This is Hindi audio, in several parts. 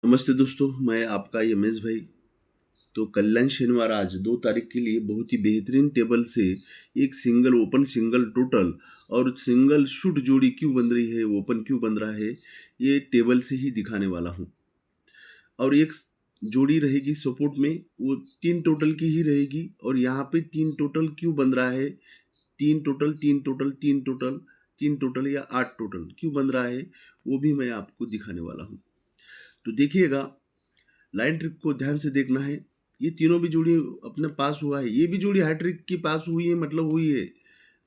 नमस्ते दोस्तों, मैं आपका यमेश भाई। तो कल्याण शनिवार आज 2 तारीख के लिए बहुत ही बेहतरीन टेबल से एक सिंगल ओपन, सिंगल टोटल और सिंगल शूट जोड़ी क्यों बन रही है, ओपन क्यों बन रहा है, ये टेबल से ही दिखाने वाला हूँ। और एक जोड़ी रहेगी सपोर्ट में, वो 3 टोटल की ही रहेगी। और यहाँ पे 3 टोटल क्यों बन रहा है, 3 टोटल 3 टोटल 3 टोटल 3 टोटल या 8 टोटल क्यों बन रहा है, वो भी मैं आपको दिखाने वाला हूँ। तो देखिएगा, लाइन ट्रिक को ध्यान से देखना है। ये तीनों भी जोड़ी अपने पास हुआ है, ये भी जोड़ी हैट्रिक की पास हुई है, मतलब हुई है।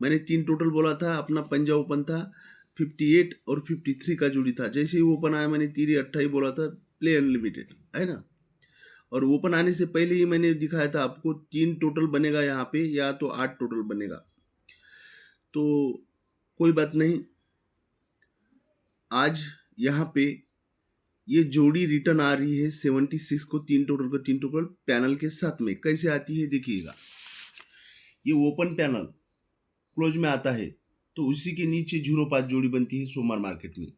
मैंने 3 टोटल बोला था, अपना पंजा ओपन था 58 और 53 का जोड़ी था। जैसे ही ओपन आया मैंने 3-28 बोला था, प्ले अनलिमिटेड है ना। और ओपन आने से पहले ही मैंने दिखाया था आपको 3 टोटल बनेगा यहाँ पे, या तो 8 टोटल बनेगा। तो कोई बात नहीं, आज यहाँ पे ये जोड़ी रिटर्न आ रही है 76 को, 3 टोटल पैनल के साथ में। कैसे आती है देखिएगा, ये ओपन पैनल क्लोज में आता है तो उसी के नीचे 05 जोड़ी बनती है सोमवार मार्केट में।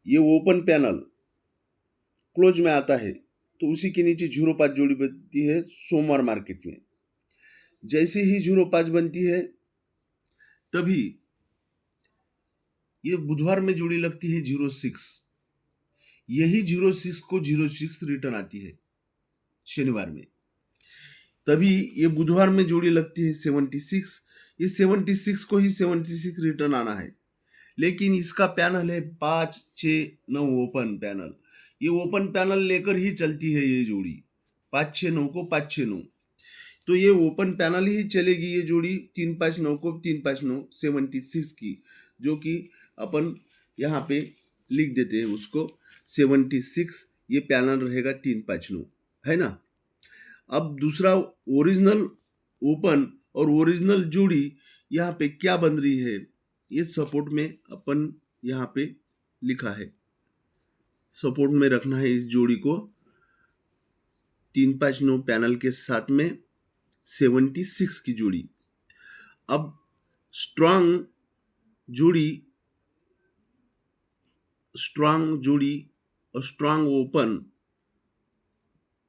ये ओपन पैनल क्लोज में आता है तो उसी के नीचे 05 जोड़ी बनती है सोमवार मार्केट में। जैसे ही 05 बनती है तभी ये बुधवार में जोड़ी लगती है 06। यही 06 को 06 रिटर्न आती है शनिवार में। तभी ये बुधवार में जोड़ी लगती है 76। ये 76 को ही 76 रिटर्न आना है। लेकिन इसका पैनल है 5, 6, 9 ओपन पैनल। ये ओपन पैनल लेकर ही चलती है ये जोड़ी, 5, 6, 9 को 5, 6, 9। तो ये ओपन पैनल ही चलेगी ये जोड़ी 3, 5, 9 को 3, 5, 9 76 की, जो कि अपन यहाँ पे लिख देते हैं उसको 76। ये पैनल रहेगा 3, 5, 9, है ना। अब दूसरा ओरिजिनल ओपन और ओरिजिनल जोड़ी यहाँ पे क्या बन रही है, ये सपोर्ट में अपन यहाँ पे लिखा है। सपोर्ट में रखना है इस जोड़ी को 3, 5, 9 पैनल के साथ में 76 की जोड़ी। अब स्ट्रांग जोड़ी और स्ट्रांग ओपन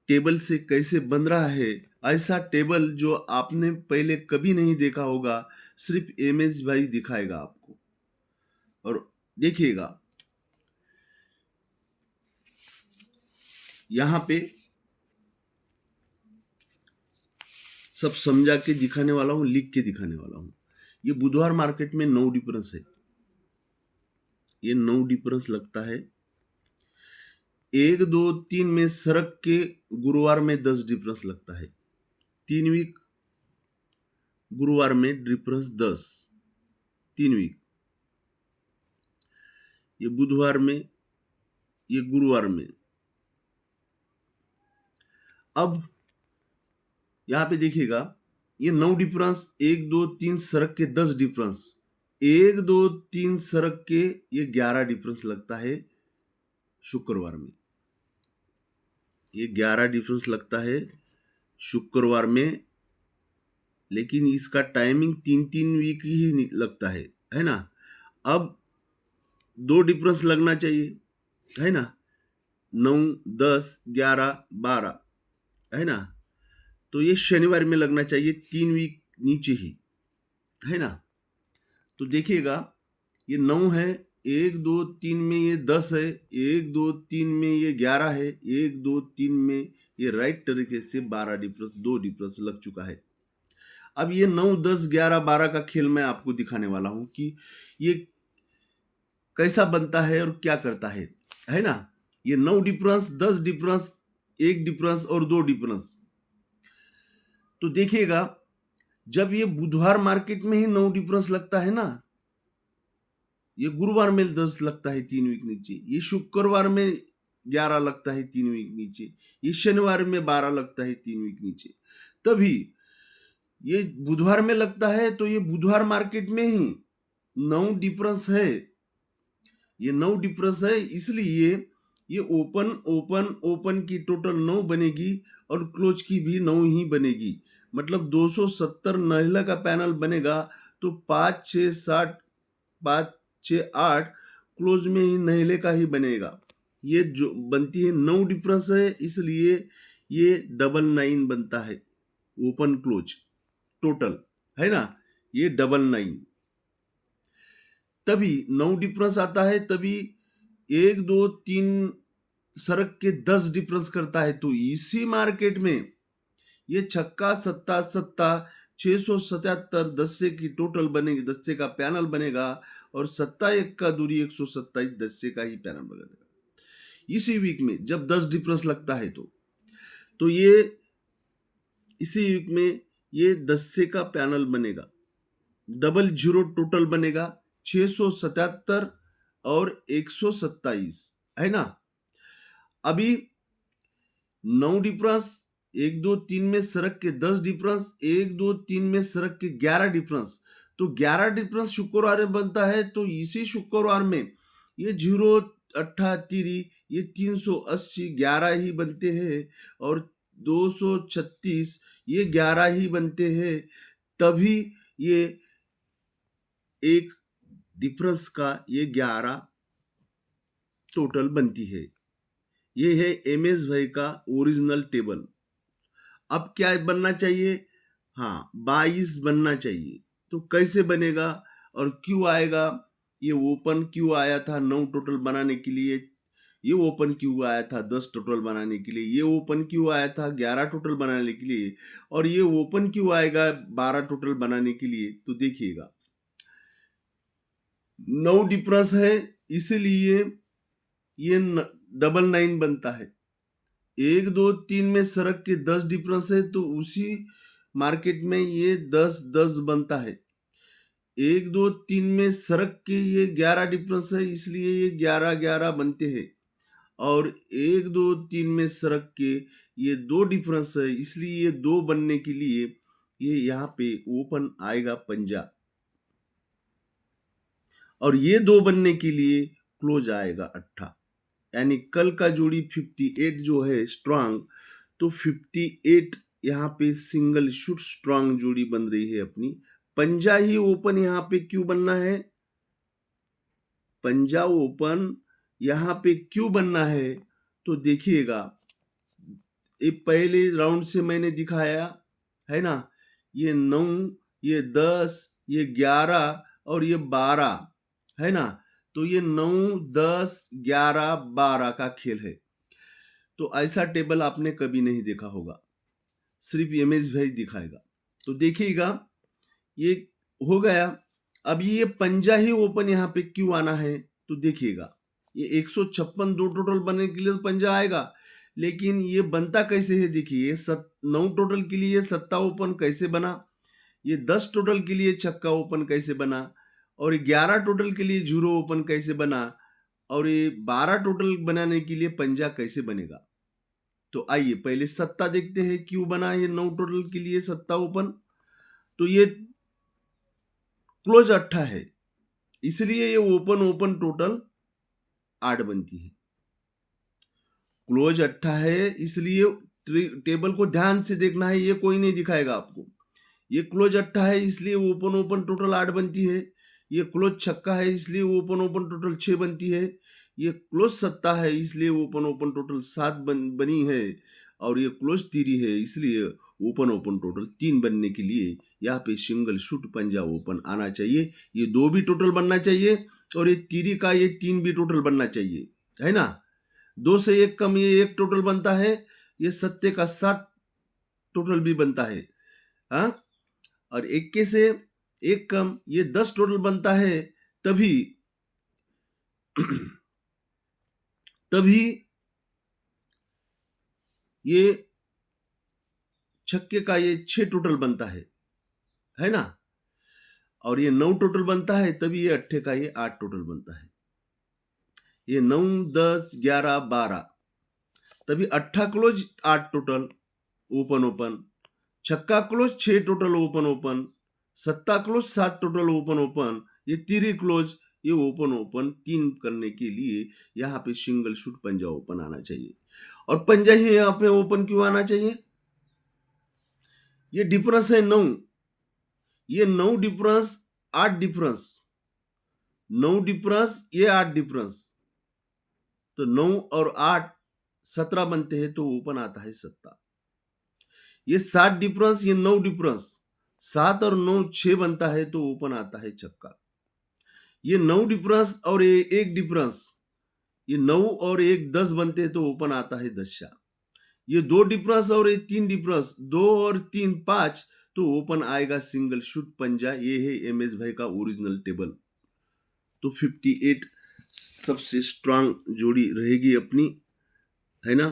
टेबल से कैसे बन रहा है, ऐसा टेबल जो आपने पहले कभी नहीं देखा होगा, सिर्फ एमएस भाई दिखाएगा आपको। और देखिएगा, यहाँ पे सब समझा के दिखाने वाला हूँ, लिख के दिखाने वाला हूँ। ये बुधवार मार्केट में 9 डिफरेंस है, ये 9 डिफरेंस लगता है। 1, 2, 3 में सरक के गुरुवार में 10 डिफरेंस लगता है। 3 वीक गुरुवार में डिफरेंस 10, 3 वीक। ये बुधवार में, ये गुरुवार में। अब यहाँ पे देखिएगा, ये 9 डिफरेंस, 1, 2, 3 सरक के 10 डिफरेंस, 1, 2, 3 सरक के ये 11 डिफरेंस लगता है शुक्रवार में। ये 11 डिफरेंस लगता है शुक्रवार में, लेकिन इसका टाइमिंग 3-3 वीक ही लगता है ना। अब 2 डिफरेंस लगना चाहिए, है ना, 9, 10, 11, 12, है ना। तो ये शनिवार में लगना चाहिए, 3 वीक नीचे ही, है ना। तो देखिएगा, ये 9 है, 1, 2, 3 में ये 10 है, 1, 2, 3 में ये 11 है, 1, 2, 3 में ये राइट तरीके से 12 डिफरेंस, 2 डिफरेंस लग चुका है। अब ये 9, 10, 11, 12 का खेल मैं आपको दिखाने वाला हूं कि ये कैसा बनता है और क्या करता है ना। ये 9 डिफरेंस, 10 डिफरेंस, 1 डिफरेंस और 2 डिफरेंस। तो देखिएगा, जब ये बुधवार मार्केट में ही 9 डिफरेंस लगता है ना, ये गुरुवार में 10 लगता है 3 वीक नीचे, ये शुक्रवार में 11 लगता है 3 वीक नीचे, ये शनिवार में 12 लगता है 3 वीक नीचे। तभी ये बुधवार में लगता है, तो ये बुधवार मार्केट में ही 9 डिफरेंस है। ये 9 डिफरेंस है, इसलिए ये ओपन ओपन ओपन की टोटल 9 बनेगी और क्लोज की भी 9 ही बनेगी। मतलब 270 महिला का पैनल बनेगा, तो 5, 6, 7, 5, 6, 8 क्लोज में ही नहले का ही बनेगा। ये जो बनती है 9 डिफरेंस है, इसलिए ये 999 बनता है, ओपन क्लोज टोटल, है ना, ये 99। तभी 9 डिफरेंस आता है, तभी 1 2 3 सरक के 10 डिफरेंस करता है। तो इसी मार्केट में ये छक्का सत्ता सत्ता 677 दस्से की टोटल बनेगी, दस्से का पैनल बनेगा, और सत्ता एक का दूरी 127 दस्से का ही पैनल बनेगा इसी वीक में जब 10 डिफरेंस लगता है। तो ये इसी वीक में ये दस्से का पैनल बनेगा, 00 टोटल बनेगा, 677 और 127, है ना। अभी 9 डिफरेंस, 1 2 3 में सरक के 10 डिफरेंस, 1 2 3 में सरक के 11 डिफरेंस। तो 11 डिफरेंस शुक्रवार में बनता है, तो इसी शुक्रवार में ये 0 8 3 ये 380 11 ही बनते हैं, और 236 ये 11 ही बनते हैं। तभी ये एक डिफरेंस का ये 11 टोटल बनती है। ये है एमएस भाई का ओरिजिनल टेबल। अब क्या बनना चाहिए? हाँ, 22 बनना चाहिए। तो कैसे बनेगा और क्यों आएगा? ये ओपन क्यों आया था 9 टोटल बनाने के लिए, ये ओपन क्यों आया था 10 टोटल बनाने के लिए, ये ओपन क्यों आया था 11 टोटल बनाने के लिए, और ये ओपन क्यों आएगा 12 टोटल बनाने के लिए? तो देखिएगा 9 डिफरेंस है, इसलिए ये 99 बनता है। 1 2 3 में सरक के 10 डिफरेंस है, तो उसी मार्केट में ये 10 10 बनता है। 1 2 3 में सरक के ये 11 डिफरेंस है, इसलिए ये 11 11 बनते हैं। और 1 2 3 में सरक के ये 2 डिफरेंस है, इसलिए ये 2 बनने के लिए ये यहाँ पे ओपन आएगा पंजा, और ये 2 बनने के लिए क्लोज आएगा 8। यानी कल का जोड़ी 58 जो है स्ट्रांग, तो 58 यहाँ पे सिंगल शूट स्ट्रांग जोड़ी बन रही है अपनी। पंजा ही ओपन यहाँ पे क्यों बनना है? पंजा ओपन यहाँ पे क्यों बनना है? तो देखिएगा, ये पहले राउंड से मैंने दिखाया है ना, ये 9 ये 10 ये 11 और ये 12, है ना। तो ये 9 10 11 12 का खेल है। तो ऐसा टेबल आपने कभी नहीं देखा होगा, सिर्फ एमएस भाई दिखाएगा। तो देखिएगा ये हो गया। अब ये पंजा ही ओपन यहाँ पे क्यों आना है? तो देखिएगा ये 156 2 टोटल बनने के लिए तो पंजा आएगा, लेकिन ये बनता कैसे है? देखिए 9 टोटल के लिए सत्ता ओपन कैसे बना, ये 10 टोटल के लिए छक्का ओपन कैसे बना, और 11 टोटल के लिए जीरो ओपन कैसे बना, और ये 12 टोटल बनाने के लिए पंजा कैसे बनेगा। तो आइए पहले सत्ता देखते हैं क्यों बना ये 9 टोटल के लिए सत्ता ओपन। तो ये क्लोज 8 है, इसलिए ये ओपन ओपन टोटल 8 बनती है। क्लोज 8 है, इसलिए टेबल को ध्यान से देखना है, ये कोई नहीं दिखाएगा आपको। ये क्लोज 8 है, इसलिए ओपन ओपन टोटल 8 बनती है। ये क्लोज छक्का है, इसलिए ओपन ओपन टोटल 6 बनती है। ये क्लोज सत्ता है, इसलिए ओपन ओपन टोटल 7 बनी है। और ये क्लोज तीरी है, इसलिए ओपन ओपन टोटल 3 बनने के लिए यहाँ पे सिंगल शूट पंजा ओपन आना चाहिए। ये 2 भी टोटल बनना चाहिए, और ये तीरी का ये 3 भी टोटल बनना चाहिए, है ना। 2 से 1 कम ये 1 टोटल बनता है, ये सत्ते का 7 टोटल भी बनता है, हाँ। और 1 से 1 कम ये 10 टोटल बनता है, तभी तभी ये छक्के का ये 6 टोटल बनता है ना। और ये 9 टोटल बनता है, तभी ये अट्ठे का ये 8 टोटल बनता है। ये 9 10 11 12, तभी अट्ठा क्लोज 8 टोटल ओपन ओपन, छक्का क्लोज 6 टोटल ओपन ओपन, सत्ता क्लोज 7 टोटल ओपन ओपन, ये तीरी क्लोज ये ओपन ओपन 3 करने के लिए यहाँ पे सिंगल शूट पंजा ओपन आना चाहिए। और पंजा ही यहाँ पे ओपन क्यों आना चाहिए? ये डिफरेंस है 9, ये 9 डिफरेंस 8 डिफरेंस, 9 डिफरेंस ये 8 डिफरेंस, तो 9 और 8 17 बनते हैं तो ओपन आता है सत्ता। ये 7 डिफरेंस, ये 9 डिफरेंस, 7 और 9 6 बनता है तो ओपन आता है छक्का। ये 9 डिफरेंस और ये 1 डिफरेंस, ये 9 और 1 10 बनते हैं तो ओपन आता है दशा। ये 2 डिफरेंस और ये 3 डिफरेंस, 2 और 3 5 तो ओपन आएगा सिंगल शूट पंजा। ये है एमएस भाई का ओरिजिनल टेबल। तो 58 सबसे स्ट्रांग जोड़ी रहेगी अपनी, है ना।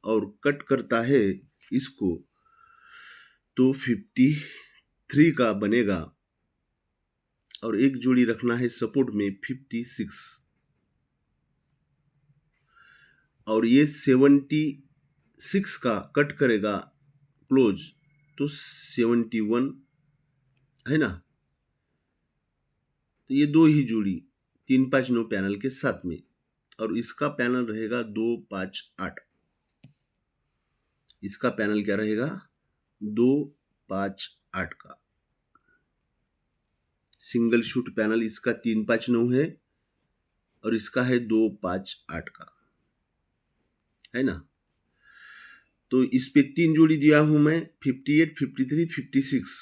और कट करता है इसको तो 53 का बनेगा, और एक जोड़ी रखना है सपोर्ट में 56, और ये 76 का कट करेगा क्लोज तो 71, है ना। तो ये दो ही जोड़ी 3 5 9 पैनल के साथ में, और इसका पैनल रहेगा 2 5 8। इसका पैनल क्या रहेगा 2 5 8 का सिंगल शूट पैनल। इसका 3 5 9 है और इसका है 2 5 8 का, है ना। तो इस पे 3 जोड़ी दिया हूं मैं 58 53 56,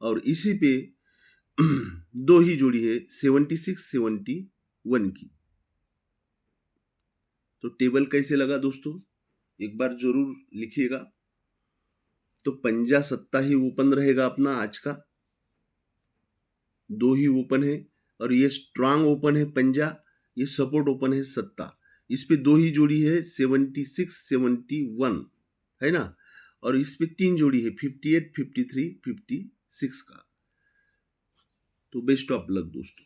और इसी पे 2 ही जोड़ी है 76 71 की। तो टेबल कैसे लगा दोस्तों, एक बार जरूर लिखिएगा। तो पंजा सत्ता ही ओपन रहेगा अपना आज का, 2 ही ओपन है, और ये स्ट्रांग ओपन है पंजा, ये सपोर्ट ओपन है सत्ता। इस पे 2 ही जोड़ी है 76 71, है ना। और इस पे 3 जोड़ी है 58 53 56 का। तो बेस्ट ऑफ लक दोस्तों।